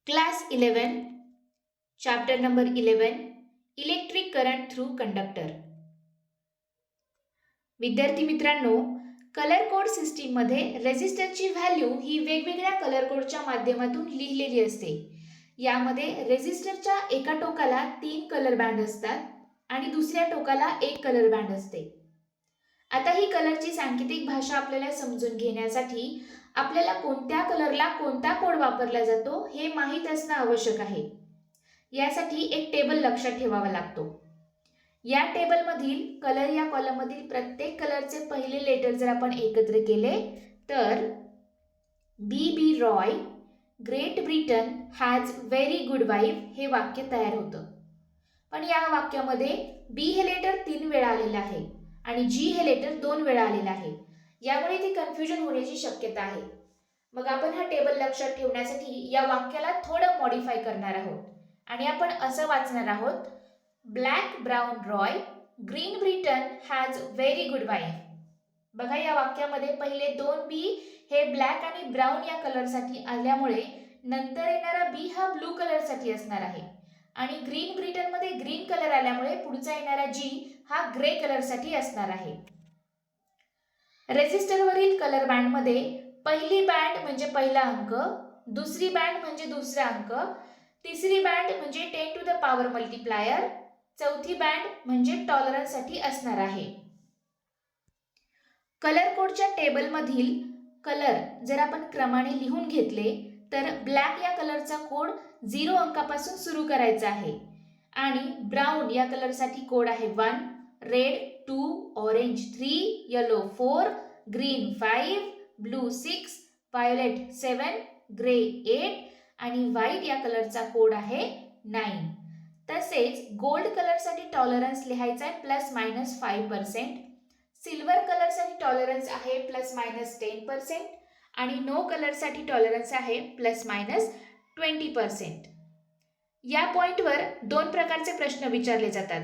Class 11, Chapter number 11, Electric current through conductor. विद्यार्थी मित्रांनो, colour code system मध्ये रेझिस्टरची value ही वेगवेगळ्या कलर कोडच्या माध्यमातून लिहिलेली असते. यामध्ये रेझिस्टरच्या एका टोकाला 3 कलर बँड असतात आणि दुसऱ्या टोकाला 1 कलर बँड असते. आता ही कलरची सांकेतिक भाषा आपल्याला समजून घेण्यासाठी आपल्याला कोणत्या कलरला कोणता कोड वापरला जातो हे माहीत असणं आवश्यक आहे. यासाठी एक टेबल लक्षात ठेवावा लागतो. या टेबलमधील कलर या कॉलममधील प्रत्येक कलरचे पहिले लेटर जर आपण एकत्र केले तर B Roy, Great Britain has very good wife हे वाक्य तयार होतं. पण या वाक्यामध्ये बी हे लेटर 3 वेळा आलेलं आहे आणि जी हे लेटर 2 वेळा आलेलं आहे. यामुळे ती कन्फ्युजन होण्याची शक्यता आहे. मग आपण हा टेबल लक्षात ठेवण्यासाठी या वाक्याला थोडं मॉडिफाय करणार आहोत आणि आपण असं वाचणार आहोत, black brown Roy, green Britain has very good wife. बघा, या वाक्यामध्ये पहिले 2 बी हे ब्लॅक आणि ब्राऊन या कलरसाठी आल्यामुळे नंतर येणारा बी हा ब्लू कलरसाठी असणार आहे आणि ग्रीन ब्रिटन मध्ये ग्रीन कलर आल्यामुळे पुढचा येणारा जी हा ग्रे कलरसाठी असणार आहे. रेझिस्टरवरील कलर बँड मध्ये पहिली बँड म्हणजे पहिला अंक, दुसरी बँड म्हणजे दुसरा अंक, तिसरी बँड म्हणजे 10 टू द पॉवर मल्टीप्लायर, चौथी बँड म्हणजे टॉलरन्स साठी असणार आहे. कलर कोडच्या टेबल मधील कलर जर आपण क्रमाने लिहून घेतले तर ब्लॅक या कलरचा कोड 0 अंकापासून सुरू करायचा आहे आणि ब्राऊन या कलरसाठी कोड आहे 1, red 2, orange 3, yellow 4, green 5, blue 6, violet 7, grey 8 आणि व्हाईट या कलरचा कोड आहे 9. तसेच गोल्ड कलरसाठी टॉलरन्स लिहायचा आहे ±5%, सिल्वर कलरसाठी टॉलरन्स आहे ±10% आणि नो कलरसाठी टॉलरन्स आहे ±20%. या पॉइंटवर 2 प्रकारचे प्रश्न विचारले जातात.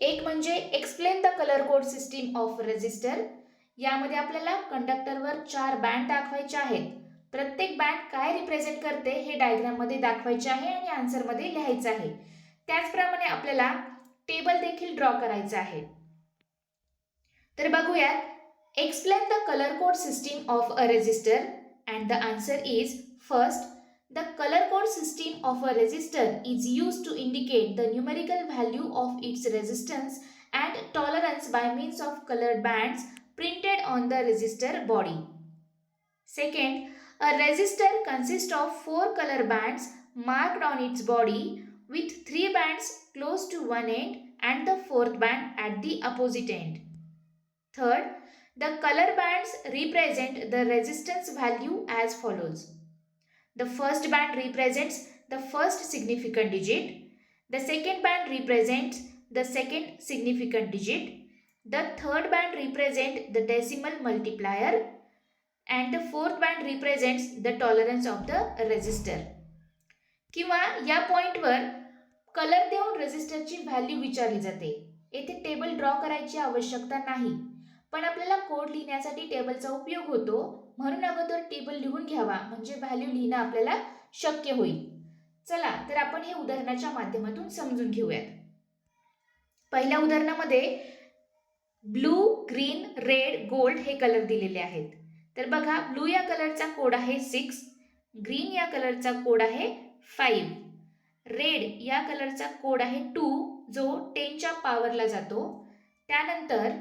एक म्हणजे explain the colour code system of resistor. यामध्ये आपल्याला कंडक्टरवर 4 बँड दाखवायचे आहेत. प्रत्येक बँड काय रिप्रेझेंट करते हे डायग्राम मध्ये दाखवायचे आहे आणि आन्सर मध्ये लिहायचे आहे. त्याचप्रमाणे आपल्याला टेबल देखील ड्रॉ करायचा आहे. तर बघूयात, explain the colour code system of a resistor and the answer is first, the color code system of a resistor is used to indicate the numerical value of its resistance and tolerance by means of colored bands printed on the resistor body. Second, a resistor consists of 4 color bands marked on its body with 3 bands close to one end and the 4th band at the opposite end. Third, the color bands represent the resistance value as follows. The first band represents the first significant digit. The second band represents the second significant digit. The third band represents the decimal multiplier. And the fourth band represents the tolerance of the resistor. किंवा या पॉइंटवर colour देऊन रेझिस्टरची value विचारली जाते. येथे table draw करायची आवश्यकता नाही, पण आपल्याला कोड लिहिण्यासाठी टेबलचा उपयोग होतो, म्हणून अगोदर टेबल लिहून घ्यावा म्हणजे व्हॅल्यू लिहिणं आपल्याला शक्य होईल. चला तर आपण हे उदाहरणाच्या माध्यमातून समजून घेऊयात. पहिल्या उदाहरणामध्ये ब्लू, ग्रीन, रेड, गोल्ड हे कलर दिलेले आहेत. तर बघा, ब्लू या कलरचा कोड आहे 6, ग्रीन या कलरचा कोड आहे 5, रेड या कलरचा कोड आहे 2 जो 10च्या पॉवरला जातो. त्यानंतर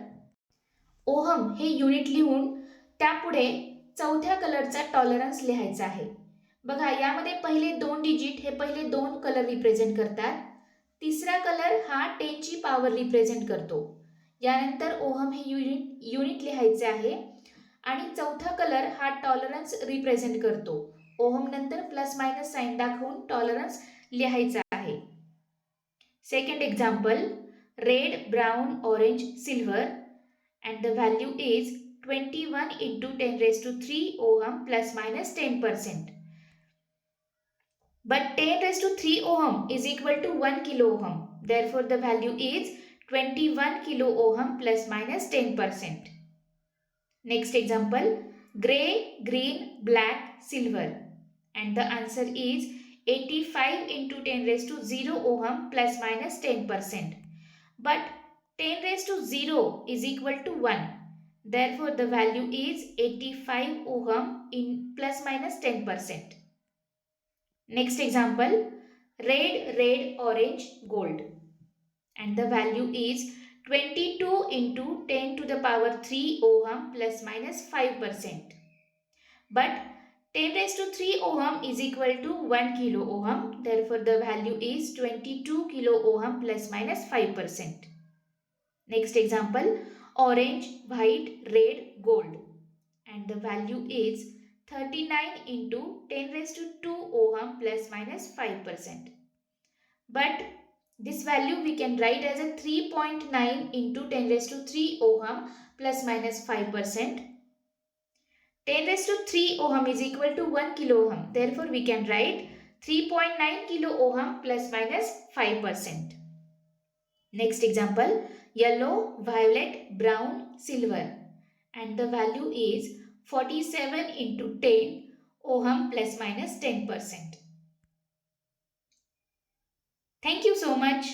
ओहम हे युनिट लिहून त्यापुढे चौथ्या कलरचा टॉलरन्स लिहायचा आहे. बघा, यामध्ये पहिले 2 डिजिट हे पहिले 2 कलर रिप्रेझेंट करतात. तिसरा कलर हा 10ची पॉवर रिप्रेझेंट करतो. यानंतर ओहम हे युनिट लिहायचे आहे आणि चौथा कलर हा टॉलरन्स रिप्रेझेंट करतो. ओहम नंतर प्लस मायनस साइन दाखवून टॉलरन्स लिहायचा आहे. Second example, red, brown, orange, silver and the value is 21 into 10 raised to 3 ohm plus minus 10%. But 10 raised to 3 ohm is equal to 1 kilo ohm. Therefore, the value is 21 kilo ohm plus minus 10%. Next example, gray, green, black, silver. And the answer is 85 into 10 raised to 0 ohm plus minus 10%. But 10 raised to 0 is equal to 1. Therefore, the value is 85 ohm in plus minus 10%. Next example, red, orange, gold. And the value is 22 into 10 to the power 3 ohm plus minus 5%. But 10 raised to 3 ohm is equal to 1 kilo ohm. Therefore, the value is 22 kilo ohm plus minus 5%. Next example, orange, white, red, gold. And the value is 39 into 10 raised to 2 ohm plus minus 5%. But this value we can write as a 3.9 into 10 raised to 3 ohm plus minus 5%. 10 raised to 3 ohm is equal to 1 kilo ohm. Therefore, we can write 3.9 kilo ohm plus minus 5%. Next example, yellow, violet, brown, silver. And the value is 47 into 10 ohm plus minus 10%. Thank you so much.